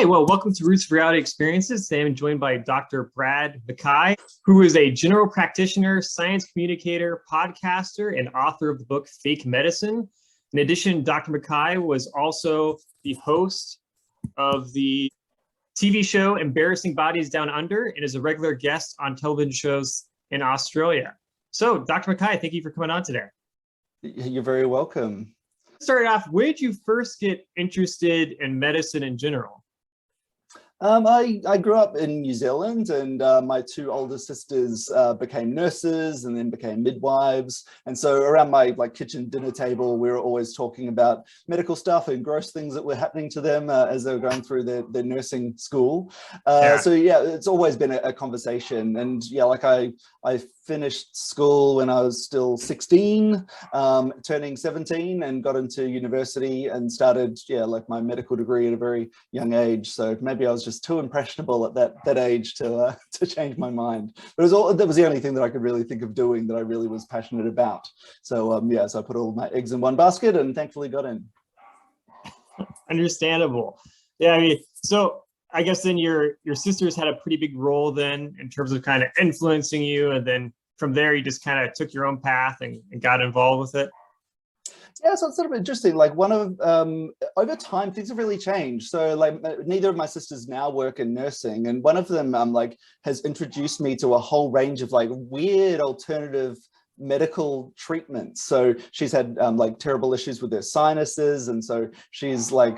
well, welcome to Roots of Reality Experiences. Today I'm joined by Dr. Brad McKay, who is a general practitioner, science communicator, podcaster, and author of the book Fake Medicine. In addition, Dr. McKay was also the host of the TV show Embarrassing Bodies Down Under and is a regular guest on television shows in Australia. So, Dr. McKay, thank you for coming on today. You're very welcome. Start off, where did you first get interested in medicine in general? I grew up in New Zealand, and my two older sisters became nurses and then became midwives. And so around my kitchen dinner table, we were always talking about medical stuff and gross things that were happening to them as they were going through their nursing school. So yeah, it's always been a conversation. And yeah, I finished school when I was still 16, turning 17, and got into university and started, my medical degree at a very young age. So maybe I was just too impressionable at that age to change my mind. But that was the only thing that I could really think of doing that I really was passionate about. So so I put all my eggs in one basket and thankfully got in. Understandable. Yeah, I mean, so I guess then your sisters had a pretty big role then in terms of kind of influencing you, and then from there you just kind of took your own path and got involved with it. Yeah, so it's sort of interesting. Over time, things have really changed. So neither of my sisters now work in nursing, and one of them has introduced me to a whole range of weird alternative medical treatments. So she's had terrible issues with her sinuses, and so she's I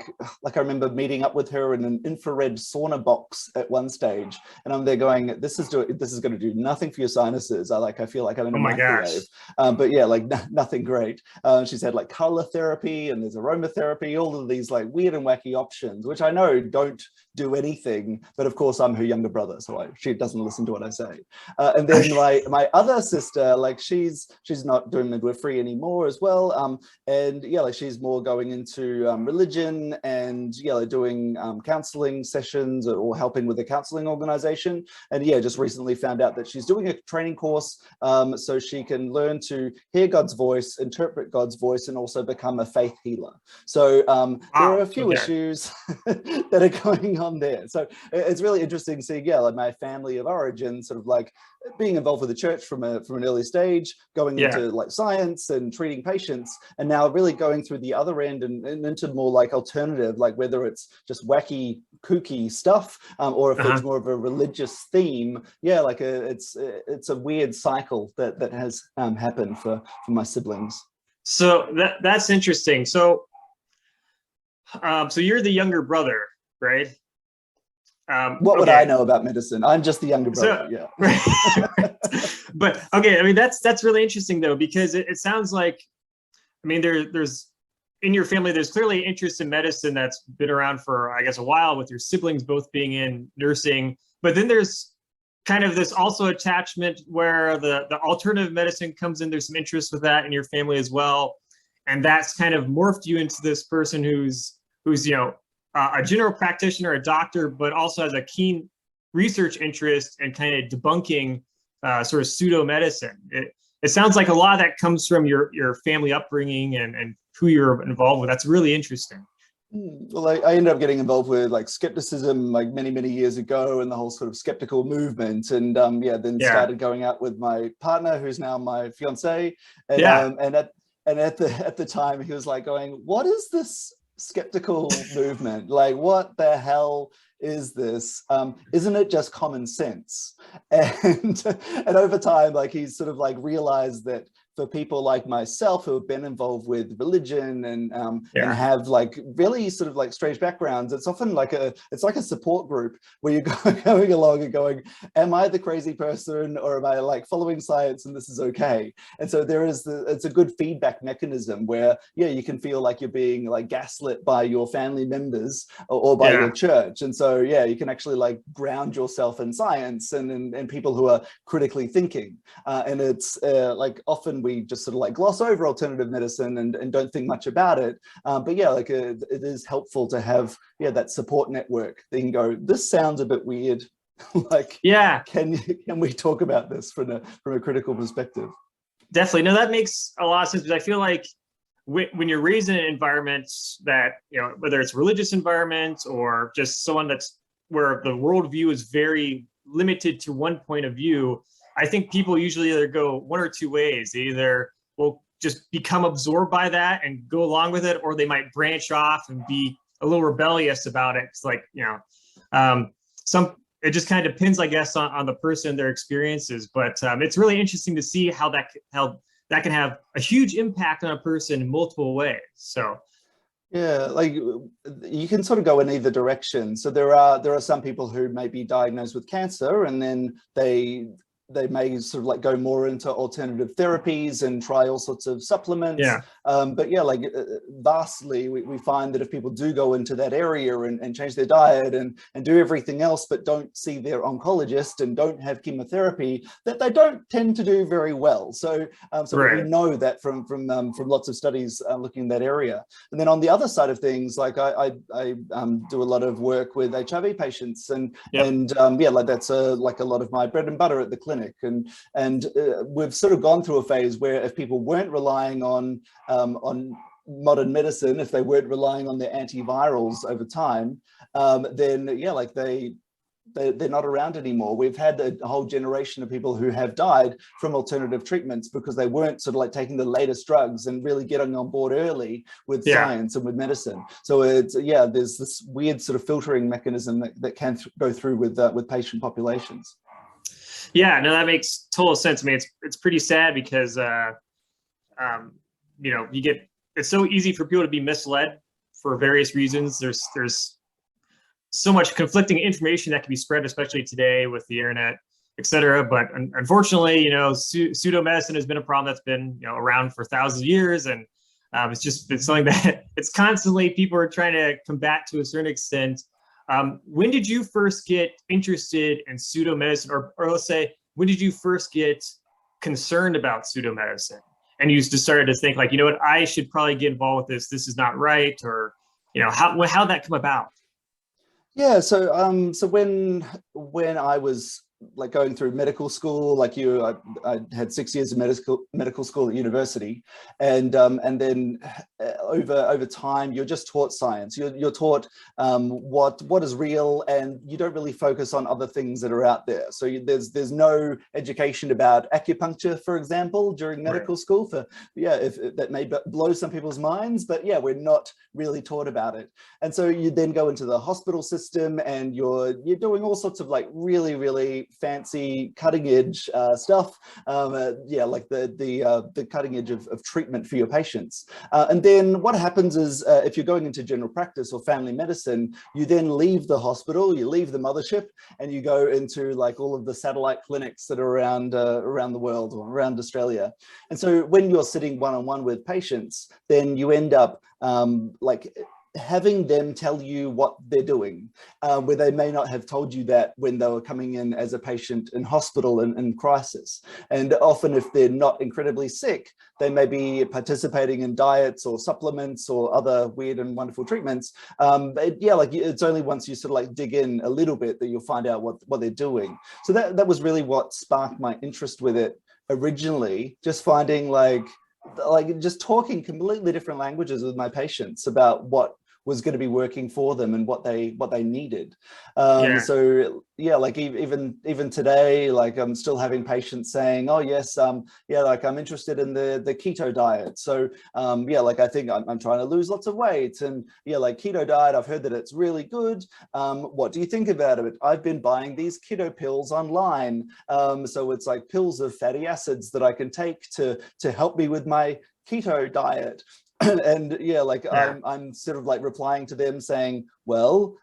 remember meeting up with her in an infrared sauna box at one stage, and I'm there going, this is going to do nothing for your sinuses. I feel like I'm in a microwave. But yeah, nothing great. She's had color therapy, and there's aromatherapy, all of these weird and wacky options, which I know don't do anything, but of course I'm her younger brother, so she doesn't listen to what I say. And then my other sister, she's not doing midwifery anymore as well, and she's more going into religion and doing counseling sessions or helping with a counseling organization. And just recently found out that she's doing a training course so she can learn to hear God's voice, interpret God's voice, and also become a faith healer. So there are a few issues that are going on there. So it's really interesting seeing my family of origin sort of being involved with the church from an early stage, going into science and treating patients, and now really going through the other end and into more alternative, whether it's just wacky, kooky stuff, or if it's more of a religious theme. It's a weird cycle that has happened for my siblings. So that's interesting. So so you're the younger brother, right? What would I know about medicine? I'm just the younger brother. But okay, I mean that's really interesting though, because it sounds like, I mean, there's in your family there's clearly interest in medicine that's been around for, I guess, a while, with your siblings both being in nursing. But then there's kind of this also attachment where the alternative medicine comes in. There's some interest with that in your family as well, and that's kind of morphed you into this person who's a general practitioner, a doctor, but also has a keen research interest in kind of debunking sort of pseudo medicine. It sounds like a lot of that comes from your family upbringing and who you're involved with. That's really interesting. Well, I ended up getting involved with skepticism many years ago, and the whole sort of skeptical movement, and started going out with my partner, who's now my fiance, and at the time he was going, what is this skeptical movement? What the hell is this? Isn't it just common sense? And over time, he's sort of realized that for people like myself who have been involved with religion and have really sort of strange backgrounds, it's often it's like a support group where you're going along and going, am I the crazy person, or am I following science and this is okay? And so it's a good feedback mechanism where you can feel like you're being gaslit by your family members or by your church. And so you can actually ground yourself in science and people who are critically thinking, and it's often we just sort of gloss over alternative medicine and don't think much about it. But it is helpful to have that support network that you can go, this sounds a bit weird. Can we talk about this from a critical perspective? Definitely. No, that makes a lot of sense, because I feel like when you're raised in environments that, you know, whether it's religious environments or just someone that's where the worldview is very limited to one point of view, I think people usually either go one or two ways. They either will just become absorbed by that and go along with it, or they might branch off and be a little rebellious about it. It's like, you know, it just kind of depends, I guess, on the person, their experiences. But it's really interesting to see how that can have a huge impact on a person in multiple ways. So yeah, like you can sort of go in either direction. So there are some people who may be diagnosed with cancer, and then they may sort of like go more into alternative therapies and try all sorts of supplements. yeah, But yeah, like vastly, we find that if people do go into that area and change their diet and do everything else, but don't see their oncologist and don't have chemotherapy, that they don't tend to do very well. So right. we know that from lots of studies looking in that area. And then on the other side of things, like I do a lot of work with HIV patients, and yeah, like that's like a lot of my bread and butter at the clinic. And we've sort of gone through a phase where if people weren't relying on modern medicine, if they weren't relying on their antivirals over time, then yeah, like they're not around anymore. We've had a whole generation of people who have died from alternative treatments because they weren't sort of like taking the latest drugs and really getting on board early with science and with medicine. So it's, yeah, there's this weird sort of filtering mechanism that can go through with patient populations. Yeah, no, that makes total sense. I mean, it's pretty sad because, you know, it's so easy for people to be misled for various reasons. There's so much conflicting information that can be spread, especially today with the internet, et cetera. But unfortunately, you know, pseudomedicine has been a problem that's been, you know, around for thousands of years. And it's something that it's constantly people are trying to combat to a certain extent. When did you first get interested in pseudomedicine, or let's say, when did you first get concerned about pseudomedicine? And you just started to think like, you know what, I should probably get involved with this. This is not right. Or, you know, how'd that come about? Yeah, so when I was like going through medical school, like I had 6 years of medical school at university, and then over time you're just taught science. You're taught what is real, and you don't really focus on other things that are out there. So there's no education about acupuncture, for example, during medical school. If that may blow some people's minds, but yeah, we're not really taught about it. And so you then go into the hospital system, and you're doing all sorts of like really fancy cutting edge stuff, like the cutting edge of treatment for your patients. And then what happens is if you're going into general practice or family medicine, you then leave the hospital, you leave the mothership, and you go into like all of the satellite clinics that are around the world or around Australia. And so when you're sitting one-on-one with patients, then you end up like having them tell you what they're doing, where they may not have told you that when they were coming in as a patient in hospital and in crisis. And often if they're not incredibly sick, they may be participating in diets or supplements or other weird and wonderful treatments. Like it's only once you sort of like dig in a little bit that you'll find out what they're doing. So that was really what sparked my interest with it originally, just finding like just talking completely different languages with my patients about what was going to be working for them and what they needed. So yeah, like even today, like I'm still having patients saying, oh yes, like I'm interested in the keto diet. So like I think I'm trying to lose lots of weight, and like keto diet, I've heard that it's really good. What do you think about it? I've been buying these keto pills online. So it's like pills of fatty acids that I can take to help me with my keto diet. And I'm sort of like replying to them saying, well,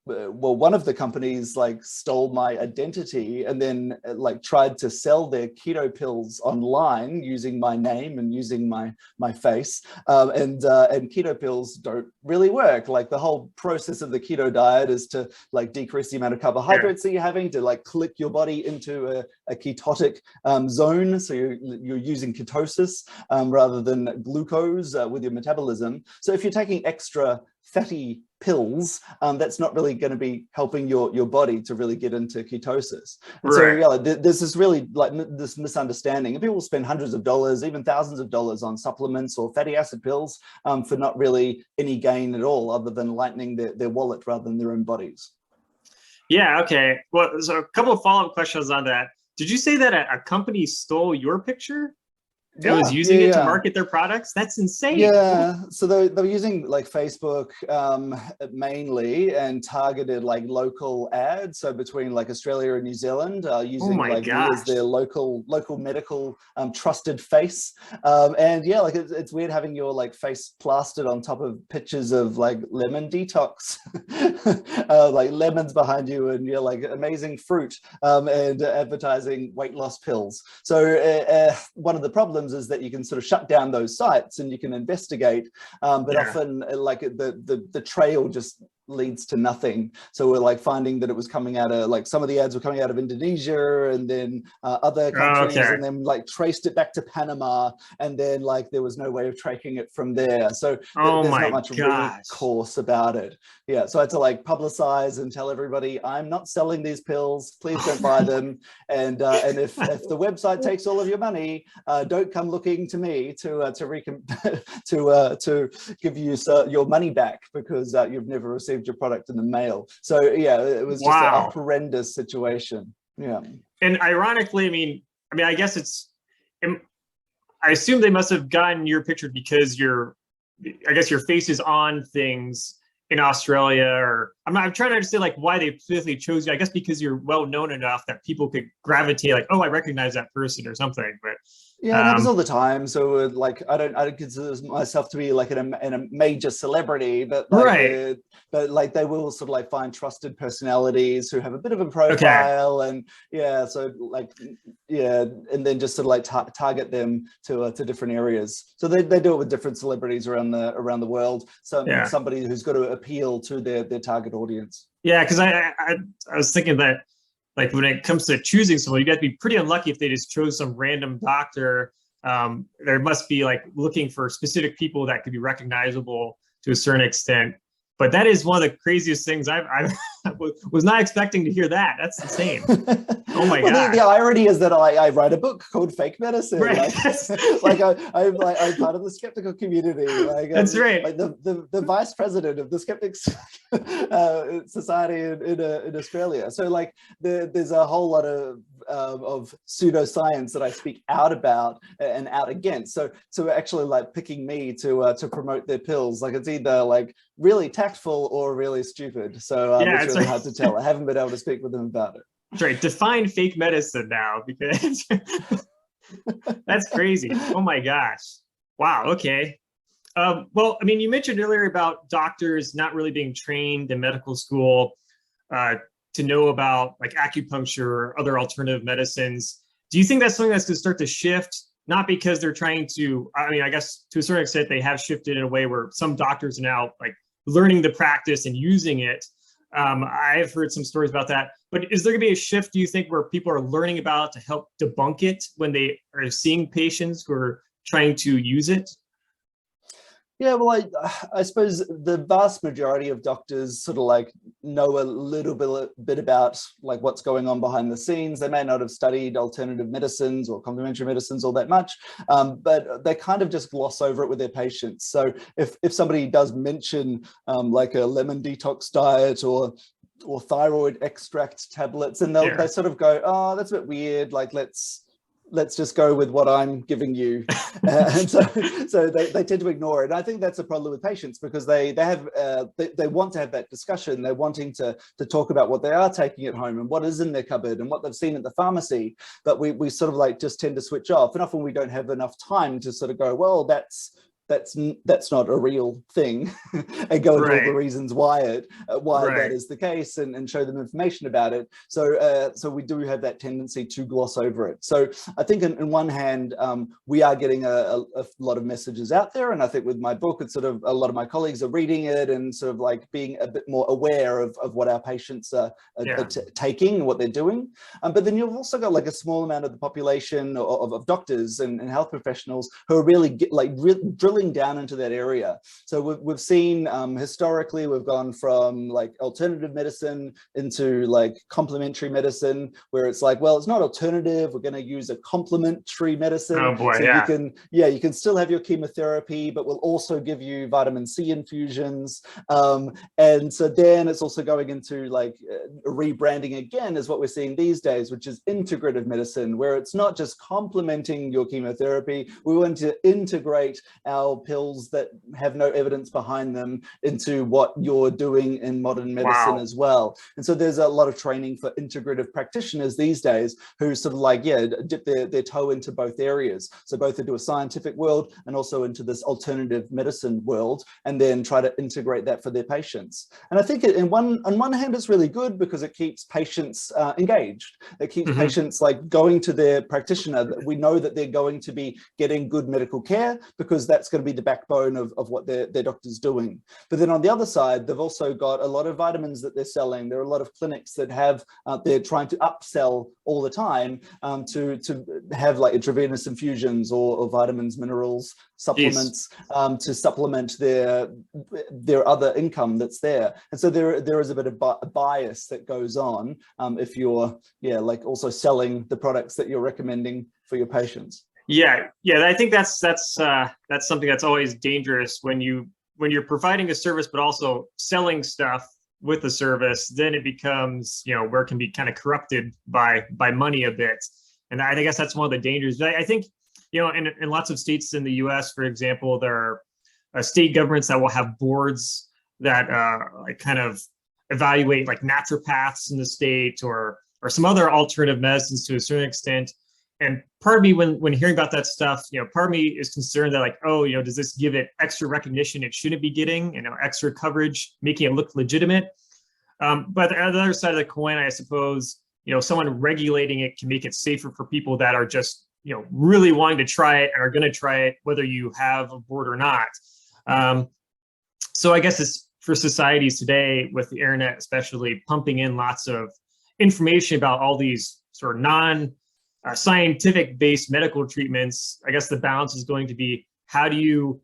one of the companies like stole my identity and then like tried to sell their keto pills online using my name and using my face, and keto pills don't really work. Like the whole process of the keto diet is to like decrease the amount of carbohydrates that you're having, to like click your body into a ketotic zone. So you're using ketosis rather than glucose with your metabolism. So if you're taking extra fatty pills, that's not really going to be helping your body to really get into ketosis. And so yeah, there's this really like this misunderstanding, and people spend hundreds of dollars, even thousands of dollars on supplements or fatty acid pills for not really any gain at all, other than lightening their wallet rather than their own bodies. Yeah, okay. Well, so a couple of follow-up questions on that. Did you say that a company stole your picture? It was using it to market their products? That's insane. Yeah, so they were using like Facebook mainly, and targeted like local ads. So between like Australia and New Zealand, using like me as their local medical trusted face. And yeah, like it's weird having your like face plastered on top of pictures of like lemon detox, like lemons behind you, and you're like amazing fruit, and advertising weight loss pills. So one of the problems is that you can sort of shut down those sites and you can investigate, but often like the trail just leads to nothing. So we're like finding that it was coming out of like some of the ads were coming out of Indonesia, and then other countries, and then like traced it back to Panama, and then like there was no way of tracking it from there. So there's not much recourse about it. Yeah, so I had to like publicize and tell everybody, I'm not selling these pills, please don't buy them, and if the website takes all of your money, don't come looking to me to give you your money back, because you've never received your product in the mail. So yeah, it was just a horrendous situation. Yeah. And ironically, I mean, I guess I assume they must have gotten your picture because I guess your face is on things in Australia, or I'm trying to understand like why they specifically chose you. I guess because you're well known enough that people could gravitate like, oh, I recognize that person or something. But yeah, it happens all the time. So like, I don't consider myself to be like in a major celebrity, but like, but like they will sort of like find trusted personalities who have a bit of a profile, and yeah, so like yeah, and then just sort of like target them to different areas. So they do it with different celebrities around the world. So somebody who's got to appeal to their target audience. Yeah, because I was thinking that, like when it comes to choosing someone, you got to be pretty unlucky if they just chose some random doctor. There must be like looking for specific people that could be recognizable to a certain extent. But that is one of the craziest things I was not expecting to hear that. That's insane. Oh my god! The irony is that I write a book called Fake Medicine. Right. Like I'm part of the skeptical community. Like that's right. Like the vice president of the Skeptics Society in Australia. So like there's a whole lot of pseudoscience that I speak out about and out against. So actually like picking me to promote their pills, like it's either like really tactful or really stupid. So it's really hard to tell. I haven't been able to speak with them about it. That's right. Define fake medicine now, because that's crazy. Oh my gosh. Wow. Okay. Well, I mean, you mentioned earlier about doctors not really being trained in medical school to know about like acupuncture or other alternative medicines. Do you think that's something that's going to start to shift? Not because they're trying to, I mean, I guess to a certain extent they have shifted in a way where some doctors are now like learning the practice and using it. I've heard some stories about that, but is there gonna be a shift, do you think, where people are learning about it to help debunk it when they are seeing patients who are trying to use it? Yeah, well, I suppose the vast majority of doctors sort of like know a little bit about like what's going on behind the scenes. They may not have studied alternative medicines or complementary medicines all that much, but they kind of just gloss over it with their patients. So if somebody does mention like a lemon detox diet or thyroid extract tablets, and they sort of go, oh, that's a bit weird. Like let's just go with what I'm giving you. And so they tend to ignore it. And I think that's a problem with patients, because they want to have that discussion. They're wanting to talk about what they are taking at home and what is in their cupboard and what they've seen at the pharmacy. But we sort of like just tend to switch off. And often we don't have enough time to sort of go, well, that's not a real thing, and go into all the reasons why that is the case, and show them information about it. So we do have that tendency to gloss over it. So I think in one hand, we are getting a lot of messages out there, and I think with my book, it's sort of a lot of my colleagues are reading it and sort of like being a bit more aware of what our patients are taking and what they're doing. But then you've also got like a small amount of the population of doctors and health professionals who are really drilling drilling down into that area. So we've seen historically, we've gone from like alternative medicine into like complementary medicine, where it's like, well, it's not alternative, we're going to use a complementary medicine. Oh boy, so yeah. you can still have your chemotherapy, but we'll also give you vitamin C infusions. And so then it's also going into like rebranding again, is what we're seeing these days, which is integrative medicine, where it's not just complementing your chemotherapy. We want to integrate our pills that have no evidence behind them into what you're doing in modern medicine as well. And so there's a lot of training for integrative practitioners these days who sort of like, yeah, dip their toe into both areas. So both into a scientific world and also into this alternative medicine world, and then try to integrate that for their patients. And I think on one hand, it's really good because it keeps patients engaged. It keeps patients like going to their practitioner. We know that they're going to be getting good medical care because that's going to be the backbone of what their doctor's doing. But then on the other side, they've also got a lot of vitamins that they're selling. There are a lot of clinics that have, they're trying to upsell all the time to have like intravenous infusions or vitamins, minerals, supplements to supplement their other income that's there. And so there is a bit of a bias that goes on if you're like also selling the products that you're recommending for your patients. Yeah, I think that's something that's always dangerous when you're providing a service but also selling stuff with the service. Then it becomes, where it can be kind of corrupted by money a bit. And I guess that's one of the dangers. But I think, in lots of states in the US, for example, there are state governments that will have boards that like kind of evaluate like naturopaths in the state or some other alternative medicines to a certain extent. And part of me, when hearing about that stuff, part of me is concerned that like, oh, does this give it extra recognition it shouldn't be getting, extra coverage, making it look legitimate? But the other side of the coin, I suppose, someone regulating it can make it safer for people that are just, really wanting to try it and are going to try it, whether you have a board or not. So I guess it's for societies today with the internet, especially pumping in lots of information about all these sort of scientific based medical treatments. I guess the balance is going to be, how do you,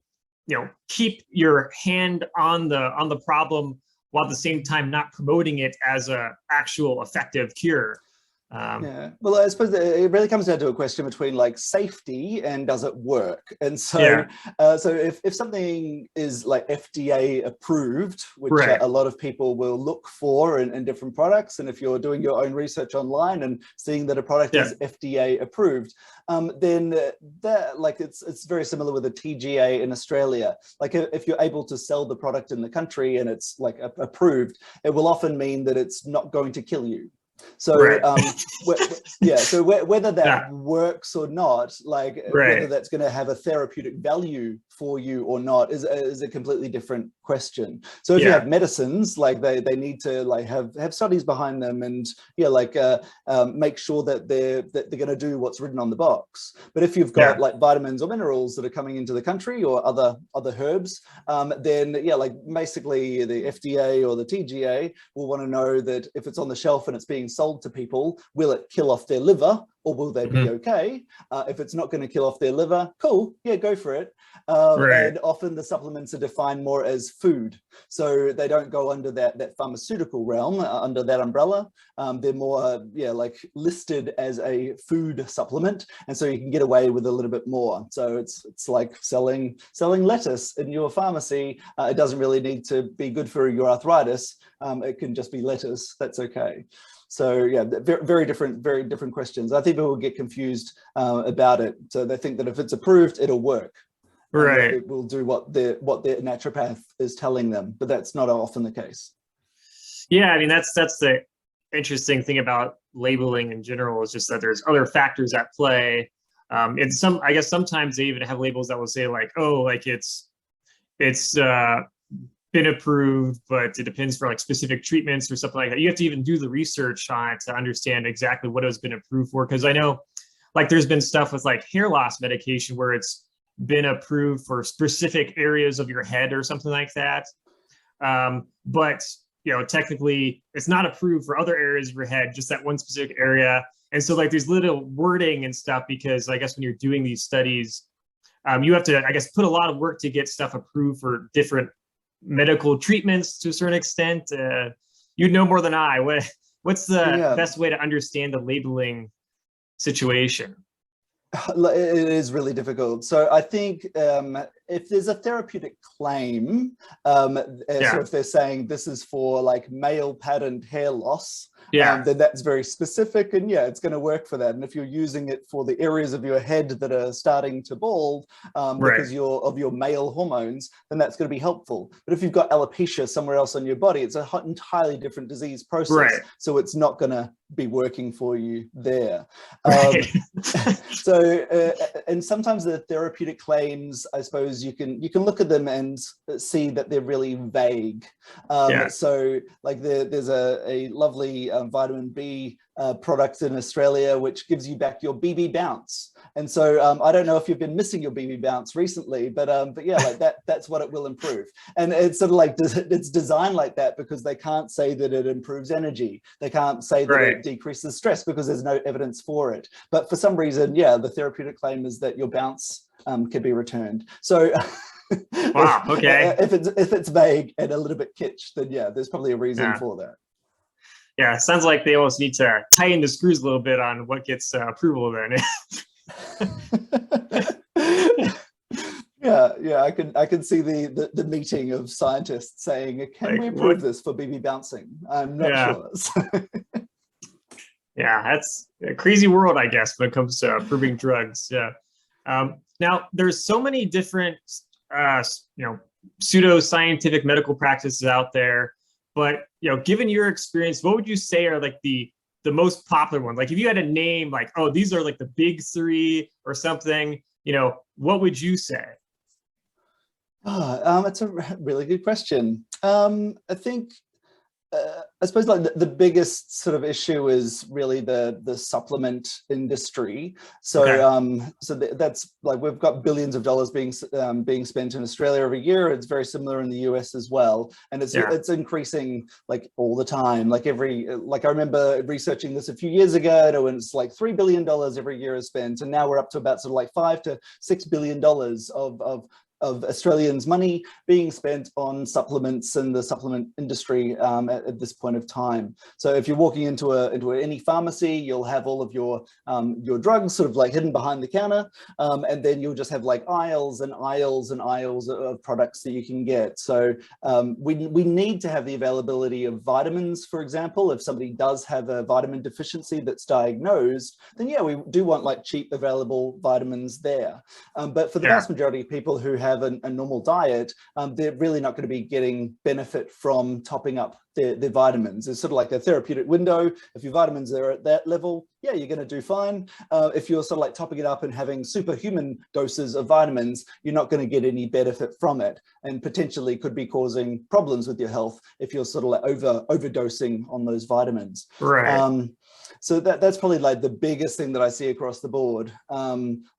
keep your hand on the problem while at the same time not promoting it as a actual effective cure. Yeah, well, I suppose it really comes down to a question between like safety and does it work? And so, so if something is like FDA approved, which a lot of people will look for in different products, and if you're doing your own research online and seeing that a product is FDA approved, then that like it's very similar with a TGA in Australia. Like if you're able to sell the product in the country and it's like approved, it will often mean that it's not going to kill you. So so whether that works or not, like whether that's going to have a therapeutic value for you or not is a completely different question. So if you have medicines, like they need to like have studies behind them and make sure that they're going to do what's written on the box. But if you've got like vitamins or minerals that are coming into the country or other herbs, then like basically the FDA or the TGA will want to know that if it's on the shelf and it's being sold to people, will it kill off their liver or will they be okay? If it's not going to kill off their liver, cool, go for it. And often the supplements are defined more as food. So they don't go under that pharmaceutical realm, under that umbrella. They're more, like listed as a food supplement. And so you can get away with a little bit more. So it's like selling lettuce in your pharmacy. It doesn't really need to be good for your arthritis. It can just be lettuce. That's okay. So very different questions. I think people will get confused about it. So they think that if it's approved, it'll work. Right. It will do what their naturopath is telling them, but that's not often the case. Yeah, I mean that's the interesting thing about labeling in general, is just that there's other factors at play. And I guess sometimes they even have labels that will say like, oh, like it's been approved, but it depends for like specific treatments or something like that. You have to even do the research on it to understand exactly what it's been approved for. Because I know like there's been stuff with like hair loss medication where it's been approved for specific areas of your head or something like that. But technically it's not approved for other areas of your head, just that one specific area. And so like there's little wording and stuff, because I guess when you're doing these studies, you have to, I guess, put a lot of work to get stuff approved for different medical treatments to a certain extent. You'd know more than I. What's the best way to understand the labeling situation? It is really difficult. So I think if there's a therapeutic claim, so if they're saying this is for like male patterned hair loss, then that's very specific, and it's going to work for that. And if you're using it for the areas of your head that are starting to bald because of your male hormones, then that's going to be helpful. But if you've got alopecia somewhere else on your body, it's an entirely different disease process, so it's not going to be working for you there. And sometimes the therapeutic claims, I suppose you can look at them and see that they're really vague. So like there's a lovely vitamin B product in Australia which gives you back your BB bounce. And so I don't know if you've been missing your BB bounce recently, but yeah, like that's what it will improve. And it's sort of like it's designed like that because they can't say that it improves energy. They can't say that it decreases stress because there's no evidence for it. But for some reason, the therapeutic claim is that your bounce can be returned. So wow, okay. If it's vague and a little bit kitsch, then there's probably a reason for that. Yeah, it sounds like they almost need to tighten the screws a little bit on what gets approval then. I can see the meeting of scientists saying, can we approve this for BB bouncing? I'm not sure. Yeah, that's a crazy world, I guess, when it comes to approving drugs. Now, there's so many different, pseudoscientific medical practices out there. But given your experience, what would you say are like the most popular ones? Like if you had a name, like, oh, these are like the big three or something, what would you say? It's a really good question. I think, I suppose like the biggest sort of issue is really the supplement industry. So that's like we've got billions of dollars being spent in Australia every year. It's very similar in the US as well, and it's increasing like all the time. Like I remember researching this a few years ago, and it's like $3 billion every year is spent, and now we're up to about sort of like $5 to $6 billion of Australians' money being spent on supplements in the supplement industry at this point of time. So if you're walking into any pharmacy, you'll have all of your drugs sort of like hidden behind the counter, and then you'll just have like aisles and aisles and aisles of products that you can get. So we need to have the availability of vitamins, for example. If somebody does have a vitamin deficiency that's diagnosed, then we do want like cheap available vitamins there. But for the vast majority of people who have a normal diet, they're really not going to be getting benefit from topping up their vitamins. It's sort of like a therapeutic window. If your vitamins are at that level, you're going to do fine. If you're sort of like topping it up and having superhuman doses of vitamins, you're not going to get any benefit from it, and potentially could be causing problems with your health if you're sort of like overdosing on those vitamins. So that's probably like the biggest thing that I see across the board.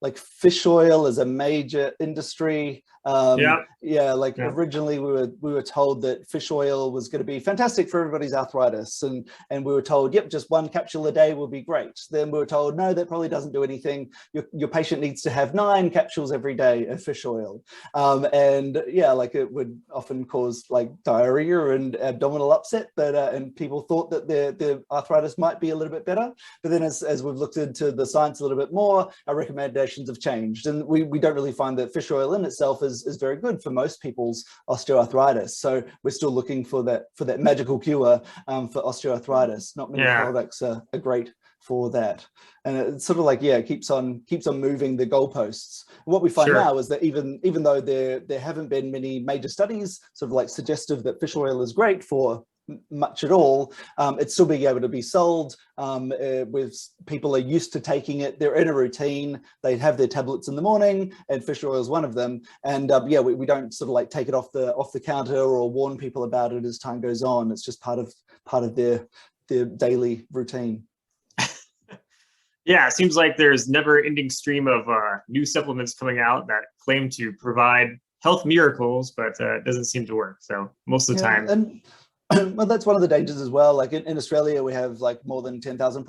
Like fish oil is a major industry. Originally we were told that fish oil was going to be fantastic for everybody's arthritis, and we were told, just one capsule a day will be great. Then we were told, no, that probably doesn't do anything. Your patient needs to have 9 capsules every day of fish oil, like it would often cause like diarrhea and abdominal upset, but and people thought that their arthritis might be a little bit better. But then as we've looked into the science a little bit more, our recommendations have changed, and we don't really find that fish oil in itself is very good for most people's osteoarthritis. So we're still looking for that magical cure for osteoarthritis. Not many products are great for that, and it's sort of like it keeps on moving the goalposts. What we find now is that even though there haven't been many major studies sort of like suggestive that fish oil is great for much at all, it's still being able to be sold. With people are used to taking it, they're in a routine, they have their tablets in the morning, and fish oil is one of them. And we don't sort of like take it off the counter or warn people about it as time goes on. It's just part of their daily routine. Yeah, it seems like there's never-ending stream of new supplements coming out that claim to provide health miracles, but it doesn't seem to work. So most of the time. Well, that's one of the dangers as well. Like in Australia, we have like more than 10,000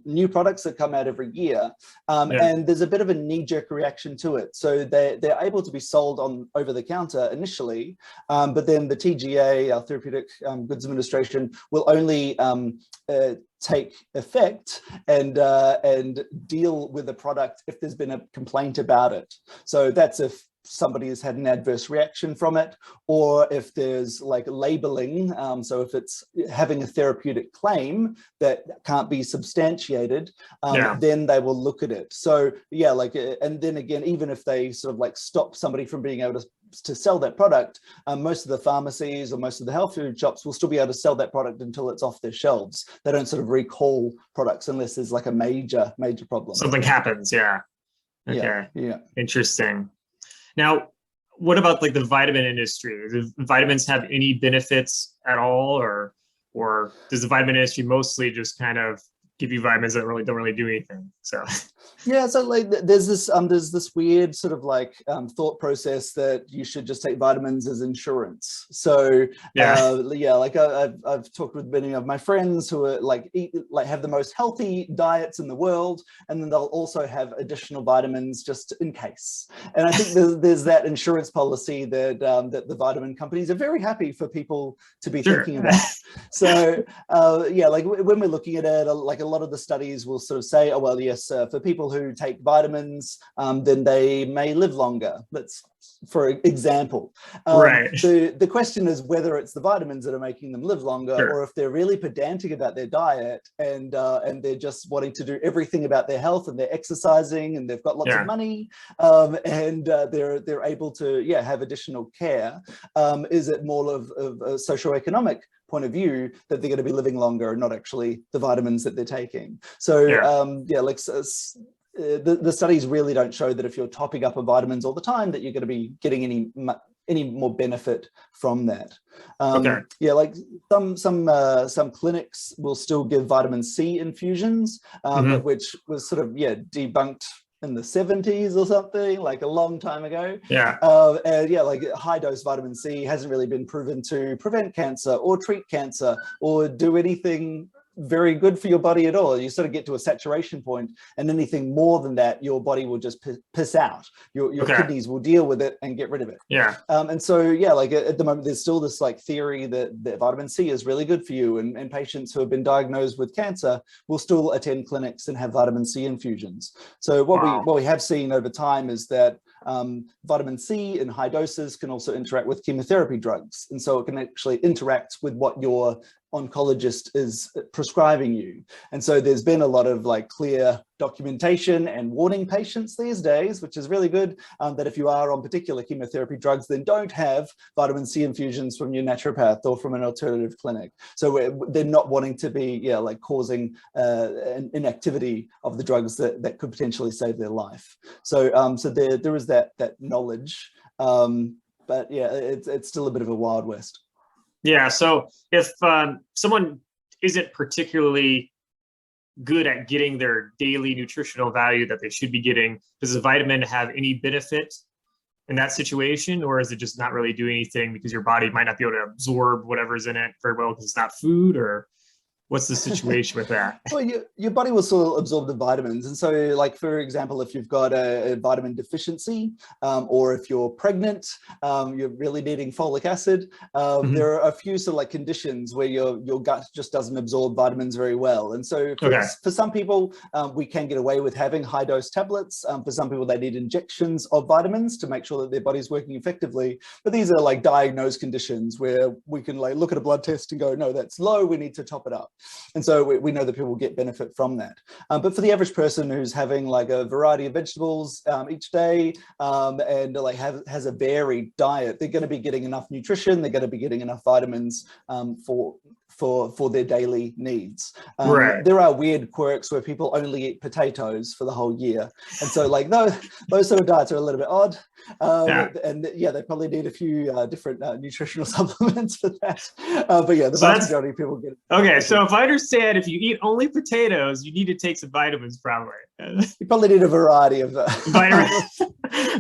new products that come out every year. And there's a bit of a knee-jerk reaction to it. So they're able to be sold on over the counter initially, but then the TGA, our Therapeutic Goods Administration, will only take effect and deal with the product if there's been a complaint about it. So that's if somebody has had an adverse reaction from it, or if there's like labeling, so if it's having a therapeutic claim that can't be substantiated, then they will look at it. So yeah, like, and then again, even if they sort of like stop somebody from being able to sell that product, most of the pharmacies or most of the health food shops will still be able to sell that product until it's off their shelves. They don't sort of recall products unless there's like a major problem. Something happens, yeah. Okay, yeah. Interesting. Now, what about like the vitamin industry? Do vitamins have any benefits at all, or does the vitamin industry mostly just kind of give you vitamins that don't really do anything? So yeah, so like there's this weird sort of like thought process that you should just take vitamins as insurance. So like I've talked with many of my friends who are like have the most healthy diets in the world, and then they'll also have additional vitamins just in case. And I think there's that insurance policy that that the vitamin companies are very happy for people to be thinking about. So yeah, like when we're looking at it, like a lot of the studies will sort of say, oh well, yes, for people who take vitamins, then they may live longer. That's for example. The question is whether it's the vitamins that are making them live longer, or if they're really pedantic about their diet and they're just wanting to do everything about their health, and they're exercising and they've got lots of money, and they're able to have additional care. Is it more of a socioeconomic point of view that they're going to be living longer, and not actually the vitamins that they're taking? So like the studies really don't show that if you're topping up on vitamins all the time that you're going to be getting any more benefit from that. Yeah, like some clinics will still give vitamin C infusions, which was sort of debunked in the 70s or something, like a long time ago. And like high dose vitamin C hasn't really been proven to prevent cancer or treat cancer or do anything very good for your body at all. You sort of get to a saturation point, and anything more than that, your body will just piss out. Your kidneys will deal with it and get rid of it. And so like at the moment, there's still this like theory that vitamin C is really good for you, and patients who have been diagnosed with cancer will still attend clinics and have vitamin C infusions. So what we have seen over time is that vitamin C in high doses can also interact with chemotherapy drugs, and so it can actually interact with what your oncologist is prescribing you. And so there's been a lot of like clear documentation and warning patients these days, which is really good, that if you are on particular chemotherapy drugs, then don't have vitamin C infusions from your naturopath or from an alternative clinic. So they're not wanting to be like causing an inactivity of the drugs that could potentially save their life. So so there is that knowledge, but yeah, it's still a bit of a Wild West. Yeah, so if someone isn't particularly good at getting their daily nutritional value that they should be getting, does a vitamin have any benefit in that situation, or is it just not really doing anything because your body might not be able to absorb whatever's in it very well because it's not food? Or what's the situation with that? Well, your body will still absorb the vitamins. And so like, for example, if you've got a vitamin deficiency, or if you're pregnant, you're really needing folic acid, there are a few sort of like conditions where your gut just doesn't absorb vitamins very well. And so for some people, we can get away with having high dose tablets. For some people, they need injections of vitamins to make sure that their body's working effectively. But these are like diagnosed conditions where we can like look at a blood test and go, no, that's low, we need to top it up. And so we know that people get benefit from that. But for the average person who's having like a variety of vegetables each day, and like has a varied diet, they're going to be getting enough nutrition, they're going to be getting enough vitamins for for their daily needs. Right. There are weird quirks where people only eat potatoes for the whole year. And so like those sort of diets are a little bit odd. And yeah, they probably need a few different nutritional supplements for that. But yeah, the vast majority of people get it. Okay, so if I understand, if you eat only potatoes, you need to take some vitamins probably. You probably need a variety of vitamins.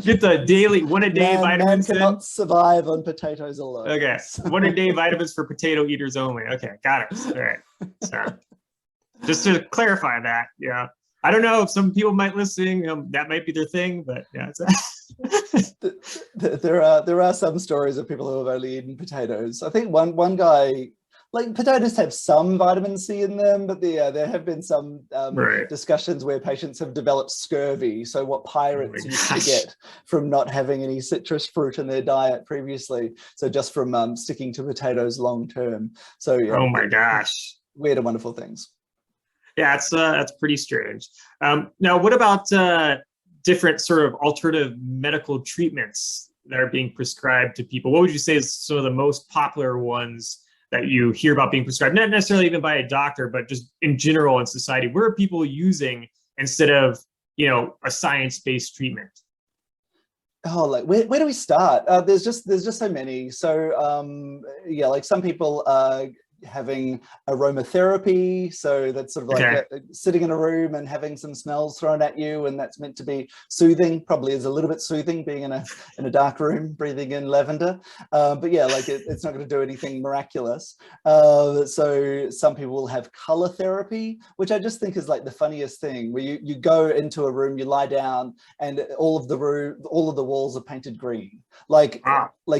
Get the daily one-a-day vitamins. Man cannot survive on potatoes alone. Okay, one-a-day vitamins for potato eaters only. Okay, got it. All right. So just to clarify that, yeah. I don't know if some people might listen, that might be their thing, but yeah. There are some stories of people who have only eaten potatoes. I think one guy, like potatoes have some vitamin C in them, but there have been some discussions where patients have developed scurvy. So what pirates used to get from not having any citrus fruit in their diet previously. So just from sticking to potatoes long term. So yeah. Oh my gosh. Weird and wonderful things. Yeah, that's pretty strange. Now, what about different sort of alternative medical treatments that are being prescribed to people? What would you say is some of the most popular ones that you hear about being prescribed? Not necessarily even by a doctor, but just in general in society. Where are people using instead of, a science-based treatment? Oh, like where do we start? There's just so many. So yeah, like some people having aromatherapy, so that's sort of like sitting in a room and having some smells thrown at you, and that's meant to be soothing. Probably is a little bit soothing being in a dark room breathing in lavender, but yeah, like it's not going to do anything miraculous. So some people will have color therapy, which I just think is like the funniest thing, where you go into a room, you lie down, and all of the walls are painted green. Like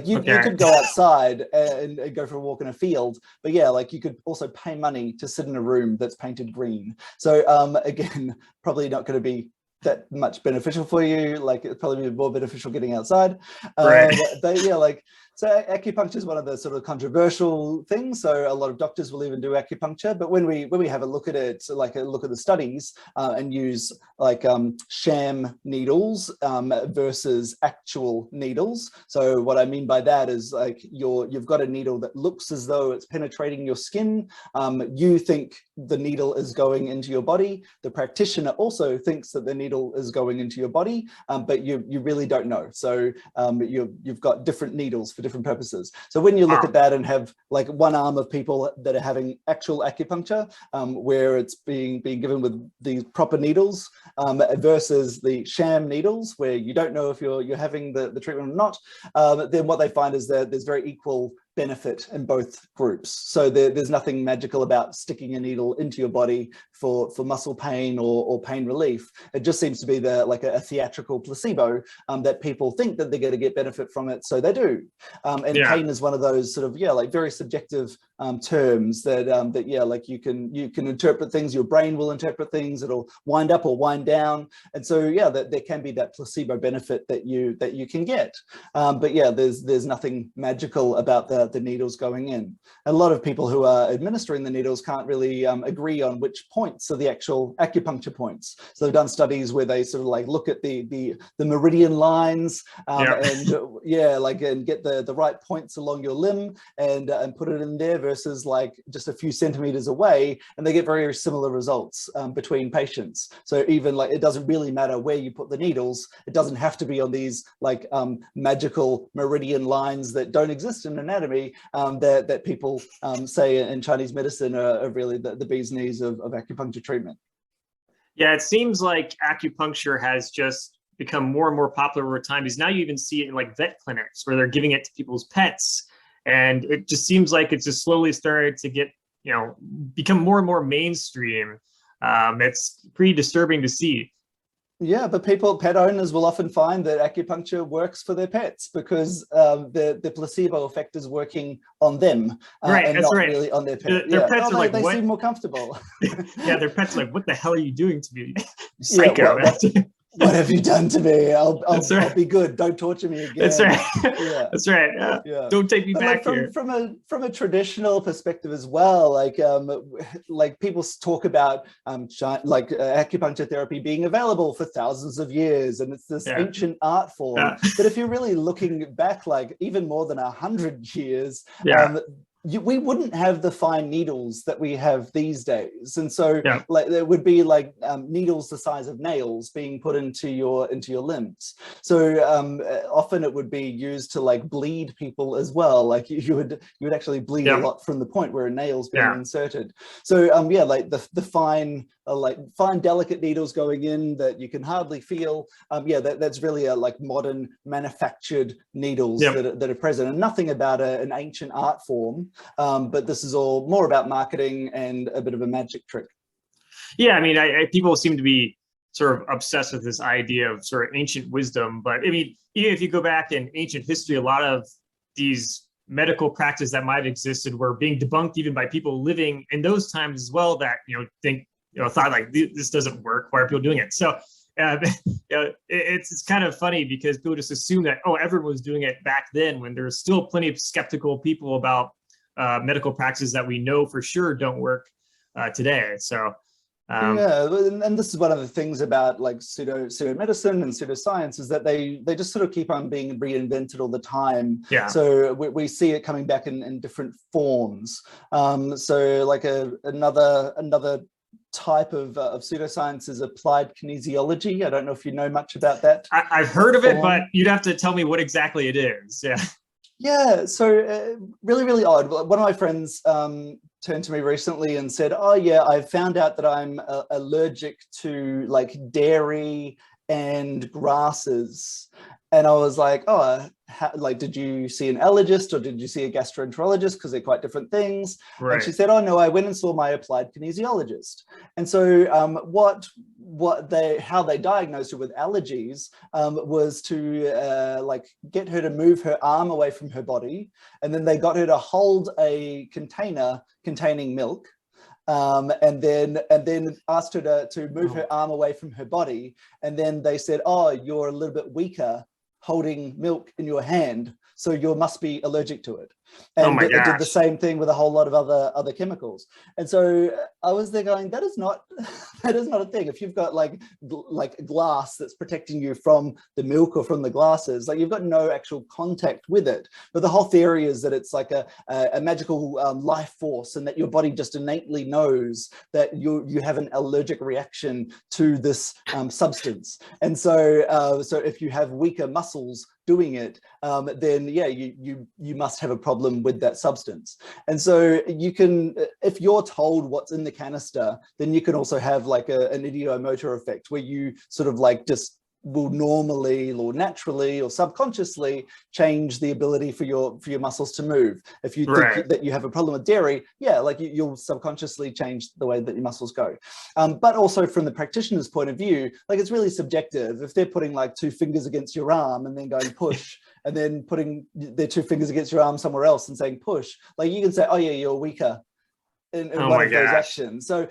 you could go outside and go for a walk in a field, but yeah, like you could also pay money to sit in a room that's painted green. So again, probably not going to be that much beneficial for you. Like it's probably more beneficial getting outside. But yeah, like, so acupuncture is one of the sort of controversial things. So a lot of doctors will even do acupuncture, but when we have a look at it, so like a look at the studies and use like sham needles versus actual needles. So what I mean by that is like you've got a needle that looks as though it's penetrating your skin. You think the needle is going into your body. The practitioner also thinks that the needle is going into your body, but you really don't know. So you've got different needles for different purposes. So when you look at that and have like one arm of people that are having actual acupuncture, where it's being given with the proper needles, versus the sham needles, where you don't know if you're having the treatment or not, then what they find is that there's very equal benefit in both groups. So there's nothing magical about sticking a needle into your body for muscle pain or pain relief. It just seems to be like a theatrical placebo that people think that they're going to get benefit from it, so they do. And pain is one of those sort of like very subjective terms that yeah, like you can interpret things. Your brain will interpret things. It'll wind up or wind down, and so yeah, that there can be that placebo benefit that you can get. But yeah, there's nothing magical about the needles going in. A lot of people who are administering the needles can't really agree on which points are the actual acupuncture points. So they've done studies where they sort of like look at the meridian lines and yeah, like and get the right points along your limb and put it in there versus like just a few centimeters away, and they get very similar results between patients. So even like it doesn't really matter where you put the needles. It doesn't have to be on these like magical meridian lines that don't exist in anatomy, that people say in Chinese medicine are really the bee's knees of acupuncture treatment. Yeah, it seems like acupuncture has just become more and more popular over time, because now you even see it in like vet clinics where they're giving it to people's pets. And it just seems like it's just slowly started to get, become more and more mainstream. It's pretty disturbing to see. Yeah, but pet owners will often find that acupuncture works for their pets because the placebo effect is working on them, and not really on their pet. Their pets are like, they what? seem more comfortable. Yeah, their pets are like, what the hell are you doing to me? Psycho. What have you done to me? I'll be good. Don't torture me again. That's right. Yeah. That's right. Yeah. Don't take me back here. From a traditional perspective as well, like people talk about like acupuncture therapy being available for thousands of years, and it's this ancient art form. But if you're really looking back, like even more than 100 years, we wouldn't have the fine needles that we have these days, and so Yeah. like there would be like needles the size of nails being put into your limbs. So often it would be used to like bleed people as well. Like you would actually bleed a lot from the point where a nail's being inserted. So yeah, like the fine fine delicate needles going in that you can hardly feel. Yeah, that's really a like modern manufactured needles that are present, and nothing about an ancient art form. But this is all more about marketing and a bit of a magic trick. Yeah, I mean, people seem to be sort of obsessed with this idea of sort of ancient wisdom. But I mean, even if you go back in ancient history, a lot of these medical practices that might have existed were being debunked even by people living in those times as well, that, thought like, this doesn't work. Why are people doing it? So it's kind of funny because people just assume that, oh, everyone was doing it back then, when there's still plenty of skeptical people about medical practices that we know for sure don't work today. So yeah, and this is one of the things about like pseudomedicine and pseudoscience, is that they just sort of keep on being reinvented all the time. Yeah. So we see it coming back in different forms. So like another type of pseudoscience is applied kinesiology. I don't know if you know much about that. I've heard of it, but you'd have to tell me what exactly it is. Yeah. Yeah, so really, really odd. One of my friends turned to me recently and said, oh yeah, I found out that I'm allergic to like dairy and grasses. And I was like, oh, did you see an allergist or did you see a gastroenterologist? Because they're quite different things. Right. And she said, oh no, I went and saw my applied kinesiologist. And so how they diagnosed her with allergies was to get her to move her arm away from her body. And then they got her to hold a container containing milk. And then asked her to move her arm away from her body. And then they said, oh, you're a little bit weaker holding milk in your hand, so you must be allergic to it. And it did the same thing with a whole lot of other chemicals. And so I was there going, that is not a thing. If you've got like glass that's protecting you from the milk or from the glasses, like you've got no actual contact with it. But the whole theory is that it's like a magical life force, and that your body just innately knows that you have an allergic reaction to this substance. And so so if you have weaker muscles doing it, then yeah, you must have a problem with that substance. And so you can, if you're told what's in the canister, then you can also have like an idiomotor effect, where you sort of like just will normally or naturally or subconsciously change the ability for your muscles to move. If you think that you have a problem with dairy, yeah, like you'll subconsciously change the way that your muscles go. But also from the practitioner's point of view, like it's really subjective. If they're putting like 2 fingers against your arm and then going push, and then putting their 2 fingers against your arm somewhere else and saying push, like you can say, oh yeah, you're weaker in one of those actions. So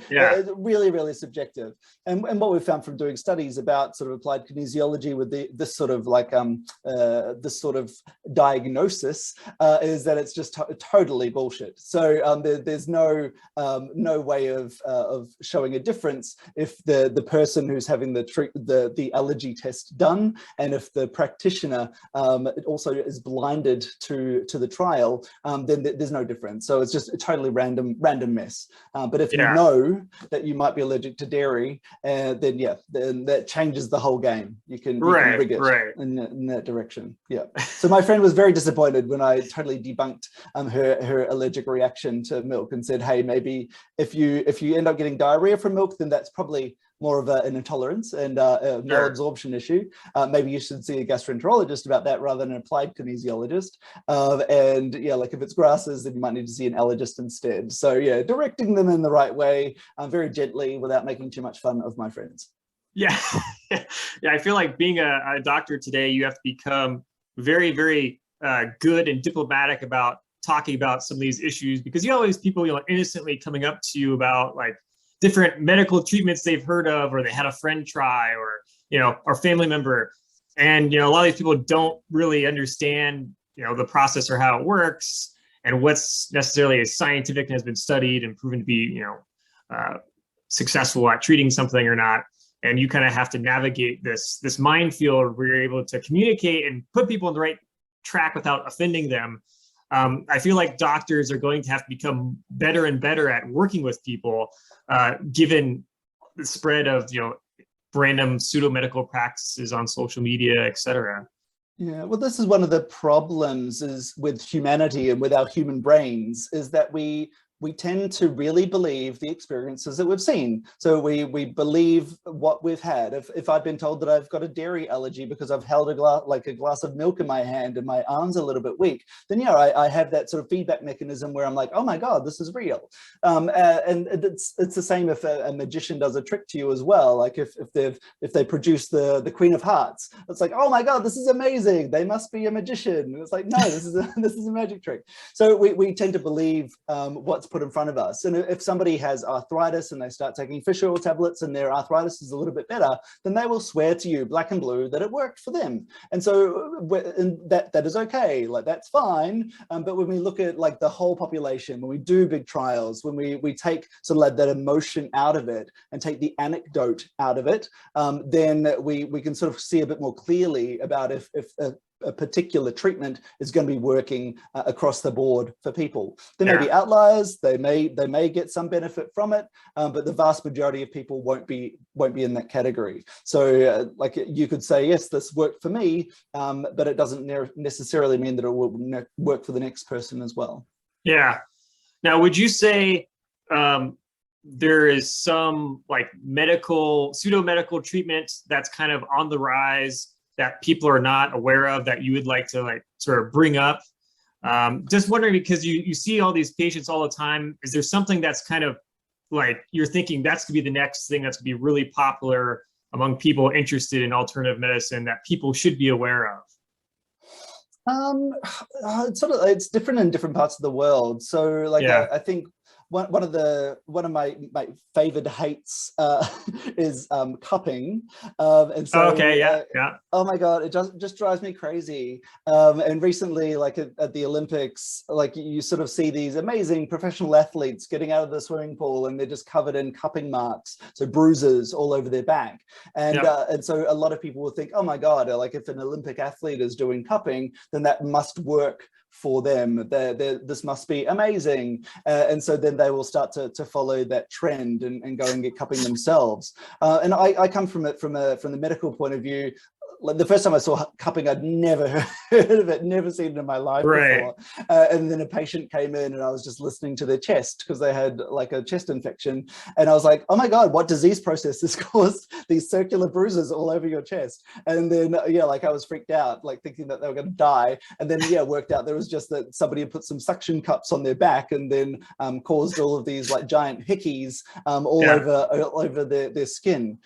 really, really subjective. And what we've found from doing studies about sort of applied kinesiology with this sort of like this sort of diagnosis is that it's just totally bullshit. So there's no way of showing a difference if the person who's having the allergy test done, and if the practitioner also is blinded to the trial, then there's no difference. So it's just a totally random mess. But if you know that you might be allergic to dairy, then that changes the whole game. You can rig it in that direction. Yeah. So my friend was very disappointed when I totally debunked her allergic reaction to milk, and said, hey, maybe if you end up getting diarrhea from milk, then that's probably more of an intolerance and a malabsorption issue. Maybe you should see a gastroenterologist about that rather than an applied kinesiologist. And yeah, like if it's grasses, then you might need to see an allergist instead. So yeah, directing them in the right way, very gently, without making too much fun of my friends. Yeah, yeah. I feel like being a doctor today, you have to become very, very good and diplomatic about talking about some of these issues, because you have all these people, innocently coming up to you about like different medical treatments they've heard of, or they had a friend try, or family member. And, a lot of these people don't really understand, the process or how it works, and what's necessarily scientific and has been studied and proven to be, successful at treating something or not. And you kind of have to navigate this minefield where you're able to communicate and put people on the right track without offending them. I feel like doctors are going to have to become better and better at working with people, given the spread of, random pseudomedical practices on social media, et cetera. Yeah, well, this is one of the problems is with humanity and with our human brains, is that we tend to really believe the experiences that we've seen. So we believe what we've had. If I've been told that I've got a dairy allergy because I've held a glass of milk in my hand and my arm's a little bit weak, then yeah, I have that sort of feedback mechanism where I'm like, oh my God, this is real. And it's the same if a magician does a trick to you as well. Like if they produce the Queen of Hearts, it's like, oh my God, this is amazing. They must be a magician. And it's like, no, this is a magic trick. So we tend to believe what's put in front of us. And if somebody has arthritis and they start taking fish oil tablets and their arthritis is a little bit better, then they will swear to you black and blue that it worked for them. And so that is okay, like that's fine. But when we look at like the whole population, when we do big trials, when we take sort of like that emotion out of it and take the anecdote out of it, then we can sort of see a bit more clearly about if a particular treatment is going to be working across the board for people. There may be outliers, they may get some benefit from it, but the vast majority of people won't be in that category. So like you could say, yes, this worked for me, but it doesn't necessarily mean that it will work for the next person as well. Yeah. Now, would you say there is some like pseudo-medical treatment that's kind of on the rise that people are not aware of that you would like to like sort of bring up? Just wondering, because you see all these patients all the time. Is there something that's kind of like you're thinking that's going to be the next thing that's going to be really popular among people interested in alternative medicine that people should be aware of? It's different in different parts of the world. So like I think one of my favorite hates is cupping, and so oh my God, it just drives me crazy. And recently, like at the Olympics, like you sort of see these amazing professional athletes getting out of the swimming pool and they're just covered in cupping marks, so bruises all over their back. And so a lot of people will think, oh my God, like if an Olympic athlete is doing cupping, then that must work for them. This must be amazing. And so then they will start to follow that trend and go and get cupping themselves. And I come from it from the medical point of view. Like the first time I saw cupping, I'd never heard of it, never seen it in my life before. And then a patient came in and I was just listening to their chest because they had like a chest infection. And I was like, oh my God, what disease process has caused these circular bruises all over your chest? And then, like I was freaked out, like thinking that they were going to die. And then, worked out there was just that somebody had put some suction cups on their back and then caused all of these like giant hickeys all over their skin.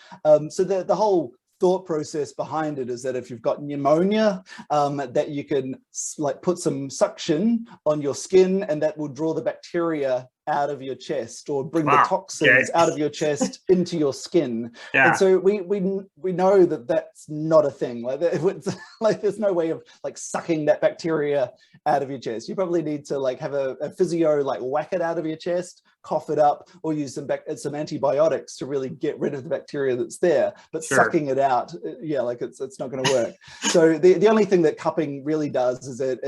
So the whole thought process behind it is that if you've got pneumonia, that you can like put some suction on your skin and that will draw the bacteria out of your chest or bring the toxins out of your chest into your skin. And so we know that that's not a thing. Like, like there's no way of like sucking that bacteria out of your chest. You probably need to like have a physio like whack it out of your chest, cough it up, or use some antibiotics to really get rid of the bacteria that's there. But sucking it out, like it's not going to work. So the only thing that cupping really does is it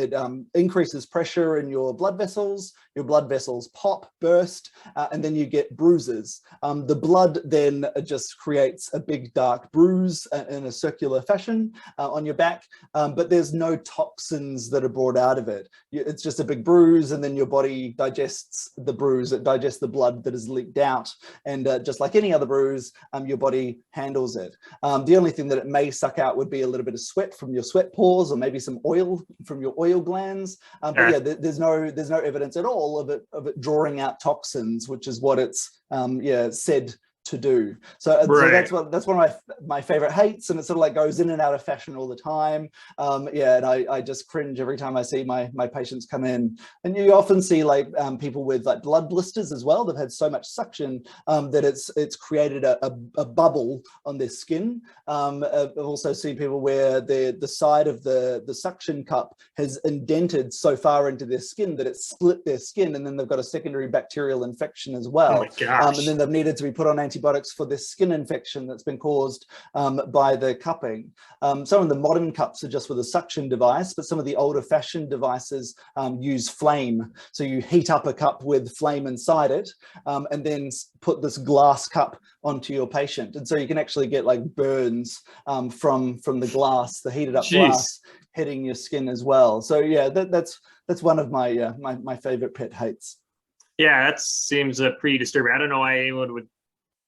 increases pressure in your blood vessels. Your blood vessels pop, burst, and then you get bruises. The blood then just creates a big dark bruise in a circular fashion on your back, but there's no toxins that are brought out of it. It's just a big bruise, and then your body digests the bruise. It digests the blood that is leaked out, and just like any other bruise, your body handles it. The only thing that it may suck out would be a little bit of sweat from your sweat pores, or maybe some oil from your oil glands. But there's no evidence at all of it drawing out toxins, which is what it's said to do. So that's one of my favorite hates, and it sort of like goes in and out of fashion all the time. And I just cringe every time I see my patients come in. And you often see like people with like blood blisters as well. They've had so much suction that it's created a bubble on their skin. I've also seen people where the side of the suction cup has indented so far into their skin that it's split their skin, and then they've got a secondary bacterial infection as well. Oh my gosh. And then they've needed to be put on antibiotics antibiotics for this skin infection that's been caused by the cupping. Some of the modern cups are just with a suction device, but some of the older fashioned devices use flame. So you heat up a cup with flame inside it, and then put this glass cup onto your patient. And so you can actually get like burns from the glass, the heated up glass hitting your skin as well. So yeah, that's one of my my favorite pet hates. Yeah, that seems pretty disturbing. I don't know why anyone would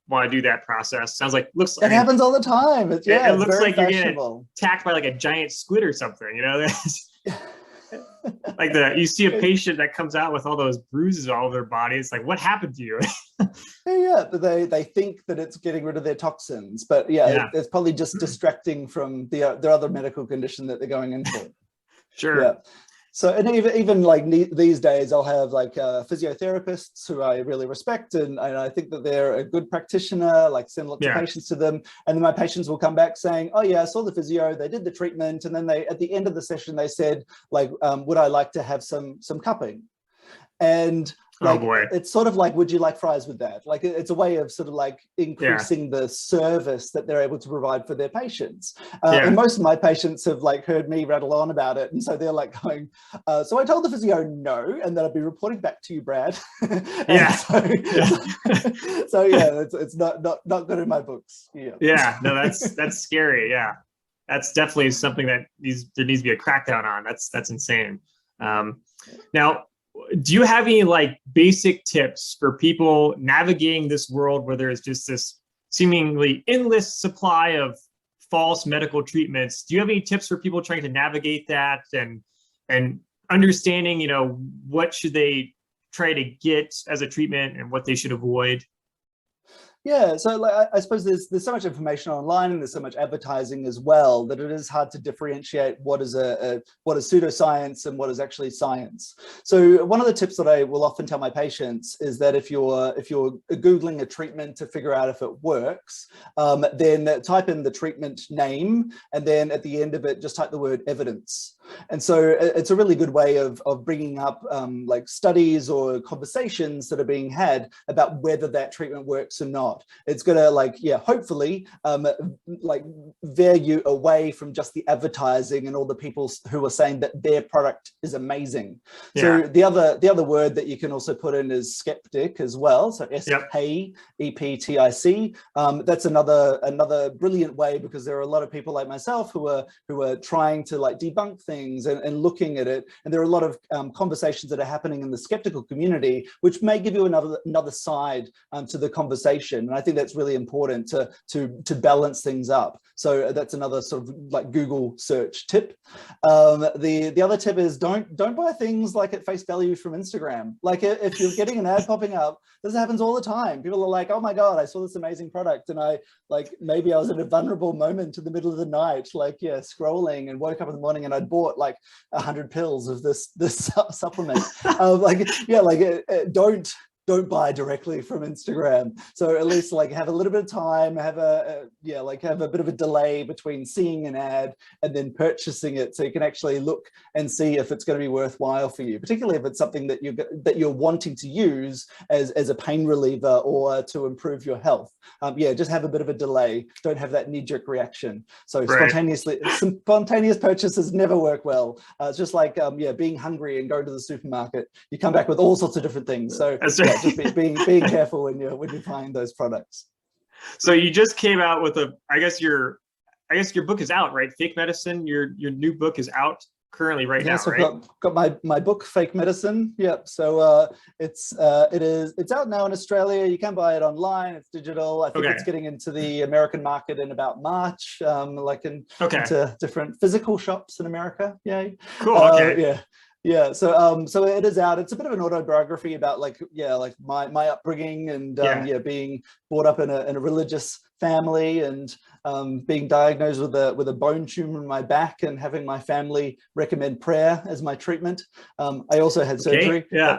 want to do that process. Sounds like It happens all the time. It looks like you're getting attacked by like a giant squid or something, you know. Like you see a patient that comes out with all those bruises all over their body. It's like, what happened to you? Yeah, they think that it's getting rid of their toxins, but it's probably just distracting from the other medical condition that they're going into. Sure. Yeah. So, and even like these days, I'll have like physiotherapists who I really respect, and I think that they're a good practitioner, like send lots of patients to them. And then my patients will come back saying, oh yeah, I saw the physio, they did the treatment. And then at the end of the session, they said like, would I like to have some cupping? And like, it's sort of like, would you like fries with that? Like, it's a way of sort of like increasing the service that they're able to provide for their patients. And most of my patients have like heard me rattle on about it. And so they're like going, so I told the physio no, and that I'd be reporting back to you, Brad. So yeah, it's not good in my books. Yeah, no, that's scary. Yeah, that's definitely something that there needs to be a crackdown on. That's insane. Now, do you have any like basic tips for people navigating this world where there's just this seemingly endless supply of false medical treatments? Do you have any tips for people trying to navigate that and understanding, you know, what should they try to get as a treatment and what they should avoid? Yeah, so like, I suppose there's so much information online and there's so much advertising as well that it is hard to differentiate what is what is pseudoscience and what is actually science. So one of the tips that I will often tell my patients is that if you're Googling a treatment to figure out if it works, then type in the treatment name, and then at the end of it, just type the word evidence. And so it's a really good way of bringing up like studies or conversations that are being had about whether that treatment works or not. It's gonna like, hopefully like veer you away from just the advertising and all the people who are saying that their product is amazing. So the other word that you can also put in is skeptic as well. So SKEPTIC. That's another brilliant way, because there are a lot of people like myself who are trying to like debunk things and looking at it. And there are a lot of conversations that are happening in the skeptical community, which may give you another side to the conversation. And I think that's really important to balance things up. So that's another sort of like Google search tip. The other tip is don't buy things like at face value from Instagram. Like if you're getting an ad popping up, this happens all the time. People are like, oh my God, I saw this amazing product. And maybe I was in a vulnerable moment in the middle of the night, scrolling, and woke up in the morning and I'd bought like 100 pills of this supplement. Don't buy directly from Instagram. So at least like have a little bit of time, have a bit of a delay between seeing an ad and then purchasing it, so you can actually look and see if it's going to be worthwhile for you, particularly if it's something that you're wanting to use as a pain reliever or to improve your health. Just have a bit of a delay. Don't have that knee-jerk reaction. So spontaneous purchases never work well. It's just like being hungry and going to the supermarket. You come back with all sorts of different things. So just being careful when you're buying those products. So you just came out with I guess your book is out, right? Fake Medicine. Your new book is out currently now, so right? I've got my book, Fake Medicine. Yep. So it's out now in Australia. You can buy it online. It's digital. I think it's getting into the American market in about March, into different physical shops in America. Yay. Cool. Okay. So it is out. It's a bit of an autobiography about my upbringing and being brought up in a religious family, and being diagnosed with a bone tumor in my back and having my family recommend prayer as my treatment. I also had surgery. Yeah.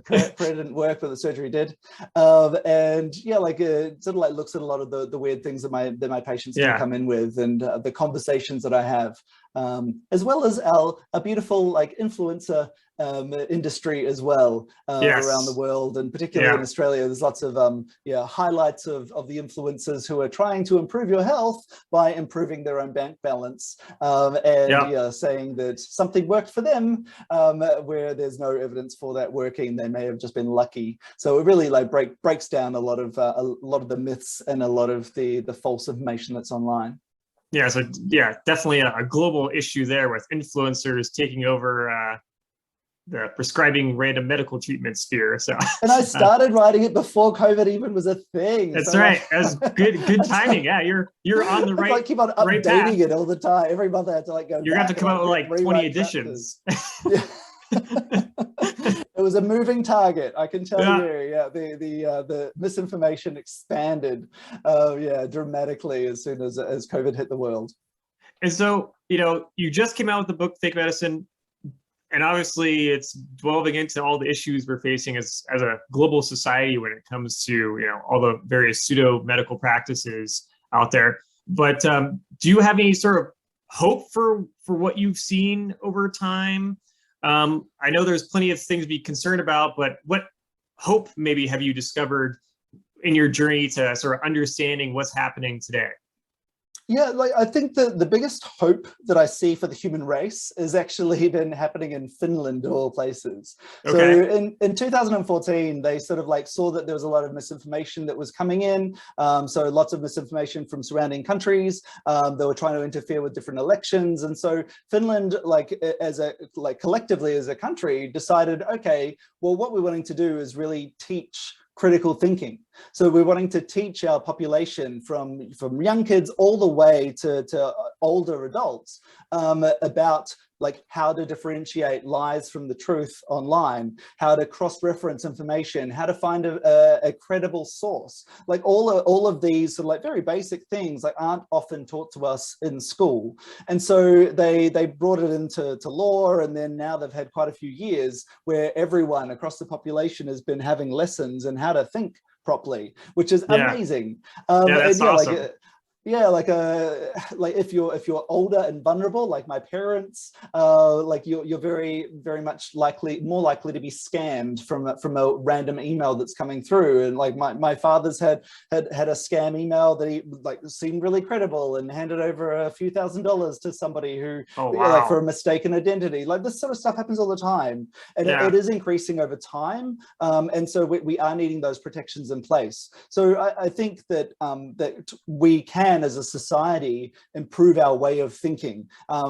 Prayer didn't work, but the surgery did. And yeah, like it sort of like looks at a lot of the weird things that my patients do come in with, and the conversations that I have, as well as a beautiful like influencer industry as well, around the world, and particularly in Australia. There's lots of highlights of the influencers who are trying to improve your health by improving their own bank balance, and saying that something worked for them, where there's no evidence for that working. They may have just been lucky. So it really like breaks down a lot of the myths and a lot of the false information that's online. Yeah, so definitely a global issue there with influencers taking over the prescribing random medical treatment sphere. So, and I started writing it before COVID even was a thing. That's so right. That's good timing. Yeah, you're on the right. I keep on updating it all the time. Every month I have to like go. You're gonna have to come out with like 20 editions. It was a moving target, I can tell you. Yeah, the misinformation expanded, dramatically as soon as COVID hit the world. And so, you just came out with the book Fake Medicine, and obviously it's delving into all the issues we're facing as a global society when it comes to all the various pseudo medical practices out there. But do you have any sort of hope for what you've seen over time? I know there's plenty of things to be concerned about, but what hope maybe have you discovered in your journey to sort of understanding what's happening today? Yeah, like I think the biggest hope that I see for the human race is actually been happening in Finland, of all places. Okay. So in 2014, they sort of like saw that there was a lot of misinformation that was coming in. So lots of misinformation from surrounding countries. They were trying to interfere with different elections. And so Finland, collectively as a country, decided, okay, well, what we're wanting to do is really teach critical thinking. So we're wanting to teach our population from young kids all the way to older adults about like how to differentiate lies from the truth online, how to cross-reference information, how to find a credible source. Like all of these sort of like very basic things like aren't often taught to us in school. And so they brought it into law, and then now they've had quite a few years where everyone across the population has been having lessons in how to think properly, which is amazing. That's awesome. Like if you're older and vulnerable, like my parents, like you're very much more likely to be scammed from a random email that's coming through. And like my father's had a scam email that he like seemed really credible and handed over a few $1,000s to somebody who like for a mistaken identity. Like this sort of stuff happens all the time, and it is increasing over time. And so we are needing those protections in place. So I think that that we can, as a society, improve our way of thinking.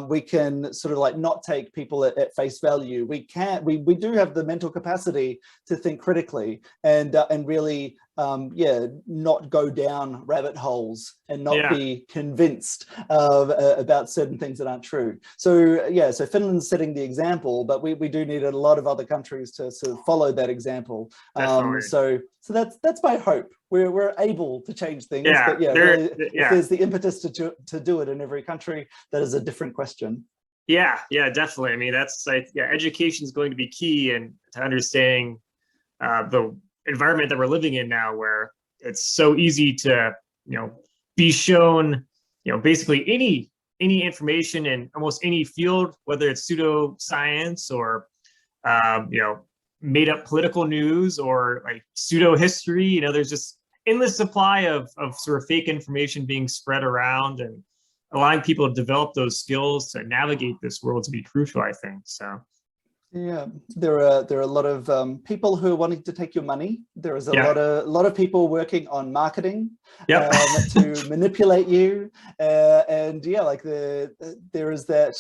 We can sort of like not take people at face value. We do have the mental capacity to think critically and really not go down rabbit holes and not be convinced about certain things that aren't true. So so Finland's setting the example, but we do need a lot of other countries to sort of follow that example. So that's my hope. We're able to change things, but if there's the impetus to do it in every country, that is a different question. Yeah, definitely. I mean, that's like, education is going to be key and to understanding the environment that we're living in now, where it's so easy to be shown basically any information in almost any field, whether it's pseudoscience or made up political news or like pseudo history. There's just endless supply of sort of fake information being spread around, and allowing people to develop those skills to navigate this world to be crucial, I think. So yeah, there are a lot of people who are wanting to take your money. There is a lot of people working on marketing to manipulate you, and there is that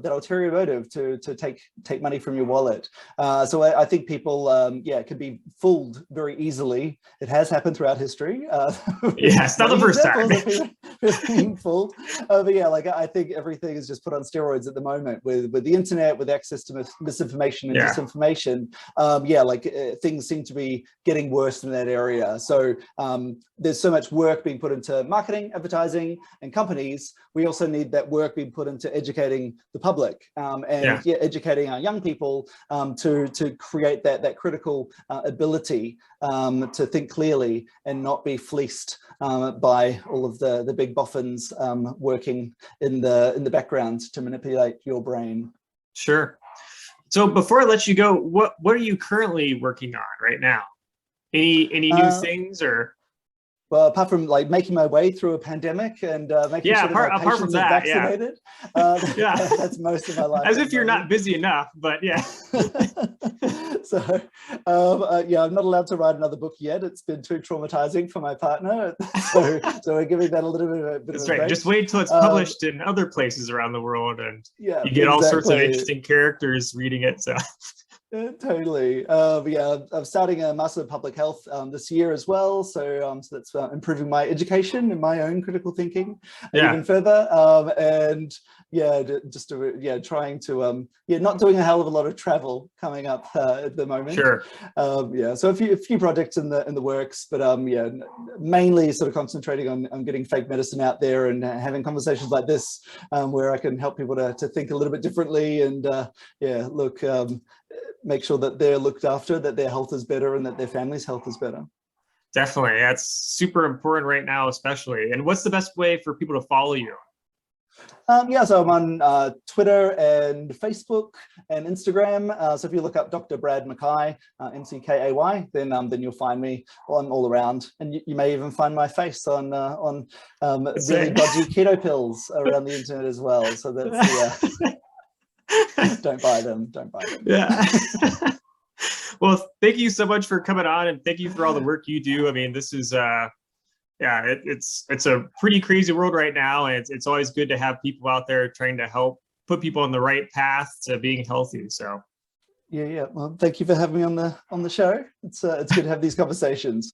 ulterior motive to take money from your wallet. So I think people can be fooled very easily. It has happened throughout history. It's not the first time. Being fooled, but I think everything is just put on steroids at the moment with the internet, with access to misinformation and Yeah. disinformation, things seem to be getting worse in that area. So there's so much work being put into marketing, advertising, and companies. We also need that work being put into educating the public educating our young people to create that critical ability to think clearly and not be fleeced by all of the big boffins working in the background to manipulate your brain. Sure. So before I let you go, what are you currently working on right now? Any new things or? Well, apart from like making my way through a pandemic and making sure that my patients are vaccinated, that's most of my life. As if you're not busy enough, but yeah. So, I'm not allowed to write another book yet. It's been too traumatizing for my partner. So we're giving that a little bit of a That's of a right. break. Just wait till it's published in other places around the world, and you get all sorts of interesting characters reading it. So. Totally. I'm starting a Master of Public Health this year as well. So that's improving my education and my own critical thinking even further. Trying to not doing a hell of a lot of travel coming up at the moment. Sure. So a few projects in the works, but mainly sort of concentrating on getting fake medicine out there and having conversations like this where I can help people to think a little bit differently and make sure that they're looked after, that their health is better, and that their family's health is better. Definitely. That's super important right now, especially. And what's the best way for people to follow you? So I'm on Twitter and Facebook and Instagram. So if you look up Dr. Brad McKay, MCKAY, then you'll find me. I'm all around, and you may even find my face on really dodgy keto pills around the internet as well. So that's don't buy them. Yeah. Well, thank you so much for coming on, and thank you for all the work you do. I mean, this is it's a pretty crazy world right now, and it's always good to have people out there trying to help put people on the right path to being healthy. So well, thank you for having me on the show. It's good to have these conversations.